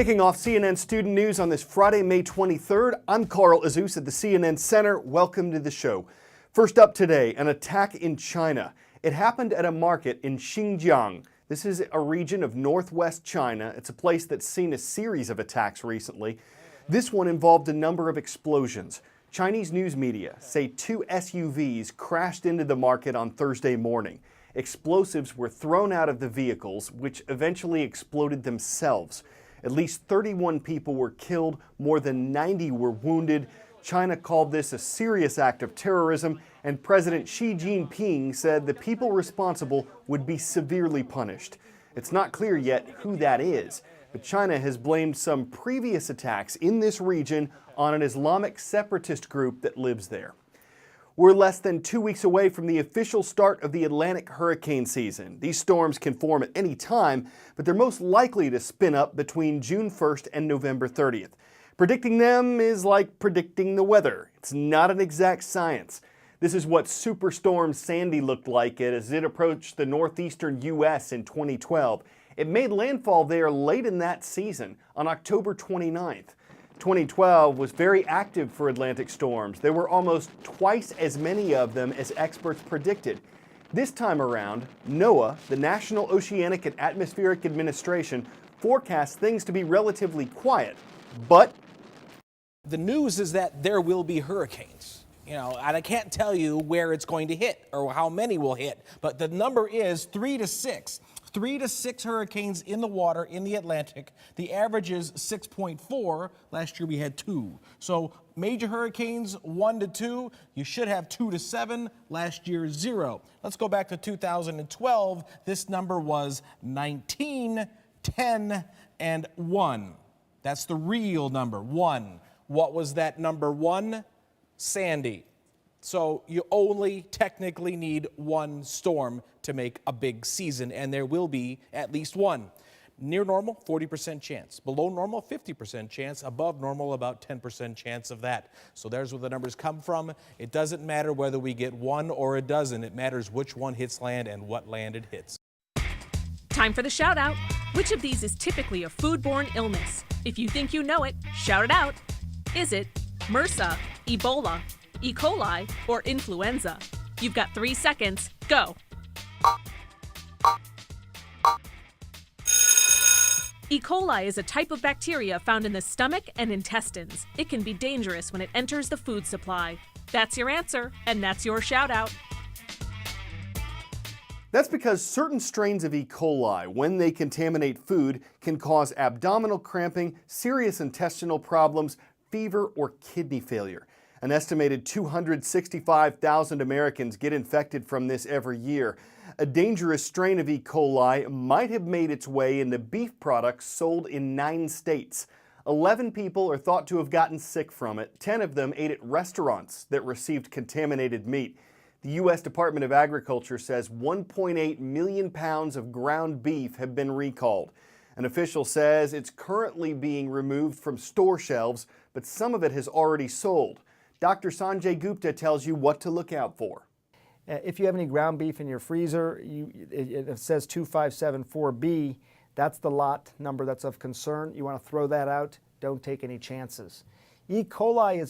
Kicking off CNN Student News on this Friday, May 23rd, I'm Carl Azus at the CNN Center. Welcome to the show. First up today, an attack in China. It happened at a market in Xinjiang. This is a region of northwest China. It's a place that's seen a series of attacks recently. This one involved a number of explosions. Chinese news media say 2 SUVs crashed into the market on Thursday morning. Explosives were thrown out of the vehicles, which eventually exploded themselves. At least 31 people were killed, more than 90 were wounded. China called this a serious act of terrorism, and President Xi Jinping said the people responsible would be severely punished. It's not clear yet who that is, but China has blamed some previous attacks in this region on an Islamic separatist group that lives there. We're less than 2 weeks away from the official start of the Atlantic hurricane season. These storms can form at any time, but they're most likely to spin up between June 1st and November 30th. Predicting them is like predicting the weather. It's not an exact science. This is what Superstorm Sandy looked like as it approached the northeastern U.S. in 2012. It made landfall there late in that season, on October 29th. 2012 was very active for Atlantic storms. There were almost twice as many of them as experts predicted. This time around, NOAA, the National Oceanic and Atmospheric Administration, forecasts things to be relatively quiet, but the news is that there will be hurricanes. And I can't tell you where it's going to hit or how many will hit, but the number is 3 to 6. 3 to 6 hurricanes in the water in the Atlantic. The average is 6.4. Last year we had 2. So major hurricanes 1 to 2. You should have 2 to 7. Last year 0. Let's go back to 2012. This number was 19, 10, and 1. That's the real number, 1. What was that number 1? Sandy. So you only technically need 1 storm to make a big season, and there will be at least 1. Near normal, 40% chance. Below normal, 50% chance. Above normal, about 10% chance of that. So there's where the numbers come from. It doesn't matter whether we get 1 or a dozen. It matters which one hits land and what land it hits. Time for the shout out. Which of these is typically a foodborne illness? If you think you know it, shout it out. Is it MRSA, Ebola, E. coli, or influenza? You've got 3 seconds. Go. E. coli is a type of bacteria found in the stomach and intestines. It can be dangerous when it enters the food supply. That's your answer, and that's your shout out. that's because certain strains of E. coli, when they contaminate food, can cause abdominal cramping, serious intestinal problems, fever, or kidney failure. An estimated 265,000 Americans get infected from this every year. A dangerous strain of E. coli might have made its way into beef products sold in 9 states. 11 people are thought to have gotten sick from it. 10 of them ate at restaurants that received contaminated meat. The U.S. Department of Agriculture says 1.8 million pounds of ground beef have been recalled. An official says it's currently being removed from store shelves, but some of it has already sold. Dr. Sanjay Gupta tells you what to look out for. If you have any ground beef in your freezer, it says 2574B, that's the lot number that's of concern. You want to throw that out. Don't take any chances. E. coli is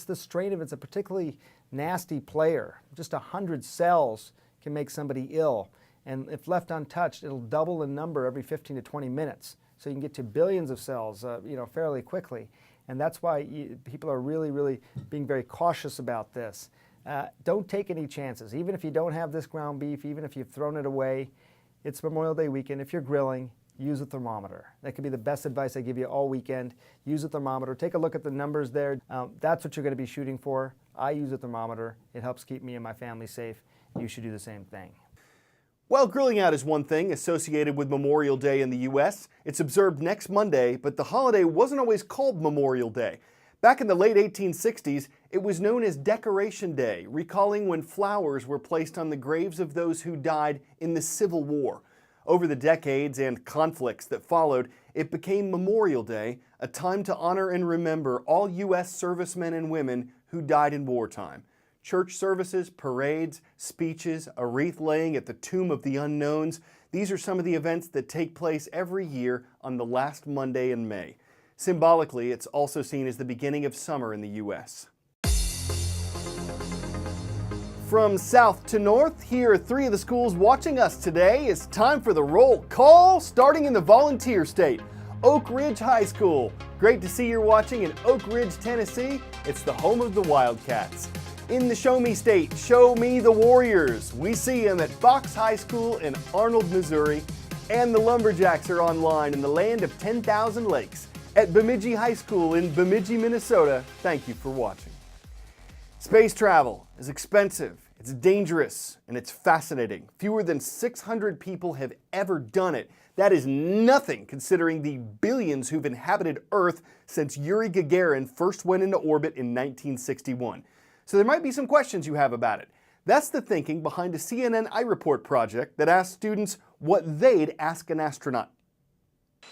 the strain of it's a particularly nasty player. Just 100 cells can make somebody ill. And if left untouched, it'll double in number every 15 to 20 minutes. So you can get to billions of cells, fairly quickly. And that's why people are really being very cautious about this. Don't take any chances. Even if you don't have this ground beef, even if you've thrown it away, it's Memorial Day weekend. If you're grilling, use a thermometer. That could be the best advice I give you all weekend. Use a thermometer. Take a look at the numbers there. That's what you're going to be shooting for. I use a thermometer. It helps keep me and my family safe. You should do the same thing. Well, grilling out is one thing associated with Memorial Day in the U.S. It's observed next Monday, but the holiday wasn't always called Memorial Day. Back in the late 1860s, it was known as Decoration Day, recalling when flowers were placed on the graves of those who died in the Civil War. Over the decades and conflicts that followed, it became Memorial Day, a time to honor and remember all U.S. servicemen and women who died in wartime. Church services, parades, speeches, a wreath laying at the Tomb of the Unknowns. These are some of the events that take place every year on the last Monday in May. Symbolically, it's also seen as the beginning of summer in the U.S. From south to north, here are three of the schools watching us today. It's time for the roll call, starting in the volunteer state. Oak Ridge High School. Great to see you're watching in Oak Ridge, Tennessee. It's the home of the Wildcats. In the Show Me State, show me the Warriors. We see them at Fox High School in Arnold, Missouri. And the Lumberjacks are online in the land of 10,000 lakes at Bemidji High School in Bemidji, Minnesota. Thank you for watching. Space travel is expensive, it's dangerous, and it's fascinating. Fewer than 600 people have ever done it. That is nothing considering the billions who've inhabited Earth since Yuri Gagarin first went into orbit in 1961. So there might be some questions you have about it. That's the thinking behind a CNN iReport project that asked students what they'd ask an astronaut.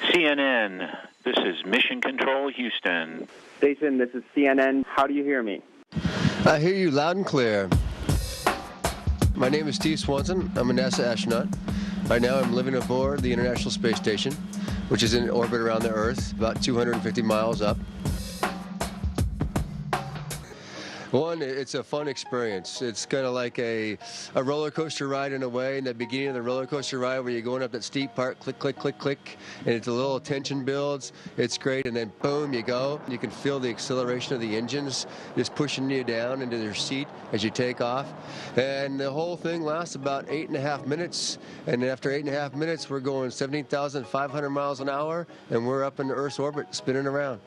CNN, this is Mission Control, Houston. Station, this is CNN. How do you hear me? I hear you loud and clear. My name is Steve Swanson. I'm a NASA astronaut. Right now I'm living aboard the International Space Station, which is in orbit around the Earth, about 250 miles up. One, it's a fun experience. It's kind of like a roller coaster ride in a way. In the beginning of the roller coaster ride where you're going up that steep part, click, click, click, click, and it's a little tension builds. It's great, and then boom, you go. You can feel the acceleration of the engines just pushing you down into your seat as you take off. And the whole thing lasts about 8.5 minutes. And after 8.5 minutes, we're going 17,500 miles an hour, and we're up in the Earth's orbit, spinning around.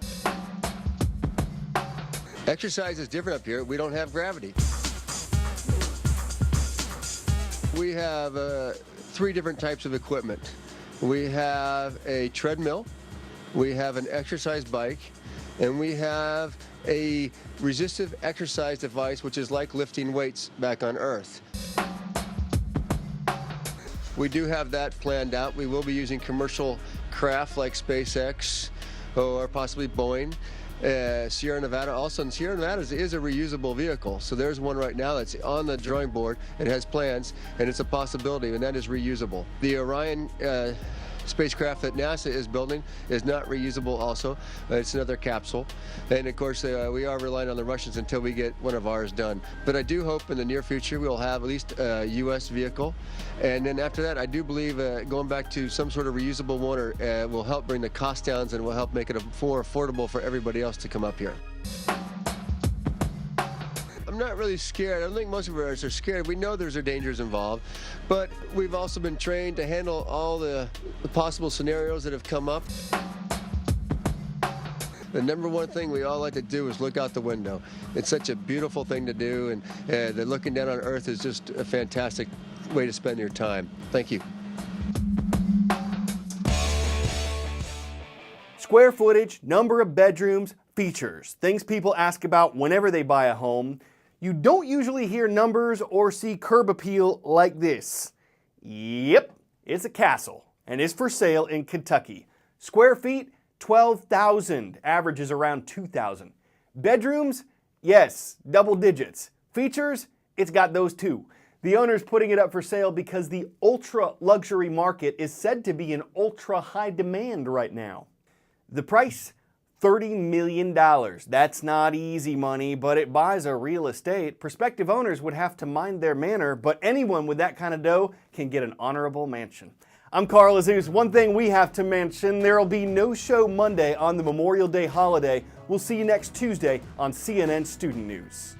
Exercise is different up here. We don't have gravity. We have 3 different types of equipment. We have a treadmill, we have an exercise bike, and we have a resistive exercise device, which is like lifting weights back on Earth. We do have that planned out. We will be using commercial craft like SpaceX or possibly Boeing. Sierra Nevada also, and Sierra Nevada is a reusable vehicle. So there's one right now that's on the drawing board. It has plans, and it's a possibility, and that is reusable. The Orion spacecraft that NASA is building is not reusable also. It's another capsule. And of course, we are relying on the Russians until we get one of ours done. But I do hope in the near future we'll have at least a U.S. vehicle. And then after that, I do believe going back to some sort of reusable one will help bring the cost down and will help make it more affordable for everybody else to come up here. I'm not really scared. I don't think most of us are scared. We know there's dangers involved, but we've also been trained to handle all the possible scenarios that have come up. The number one thing we all like to do is look out the window. It's such a beautiful thing to do, and looking down on Earth is just a fantastic way to spend your time. Thank you. Square footage, number of bedrooms, features, things people ask about whenever they buy a home. You don't usually hear numbers or see curb appeal like this. Yep, it's a castle and is for sale in Kentucky. Square feet, 12,000, average is around 2,000. Bedrooms, yes, double digits. Features, it's got those too. The owner's putting it up for sale because the ultra luxury market is said to be in ultra high demand right now. The price, $30 million. That's not easy money, but it buys a real estate. Prospective owners would have to mind their manner, but anyone with that kind of dough can get an honorable mansion. I'm Carl Azus. One thing we have to mention, there will be no show Monday on the Memorial Day holiday. We'll see you next Tuesday on CNN Student News.